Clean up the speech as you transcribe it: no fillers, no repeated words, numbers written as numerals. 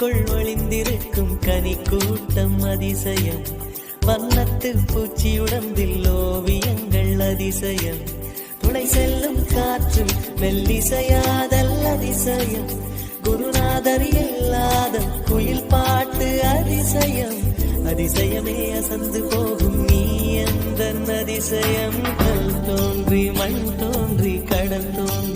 பூவுக்குள் ஒளிந்திருக்கும் கனி கூட்டம் அதிசயம். வண்ணத்து பூச்சி உடம்பில் ஓவியங்கள் அதிசயம். துணை செல்லும் காற்றும் மெல்லிசையாதல் அதிசயம். குருநாதர் இல்லாத குயில் பாட்டு அதிசயம். அதிசயமே அசந்து போகும் நீ எந்த அதிசயம். கல் தோன்றி மண் தோன்றி கடல் தோன்றி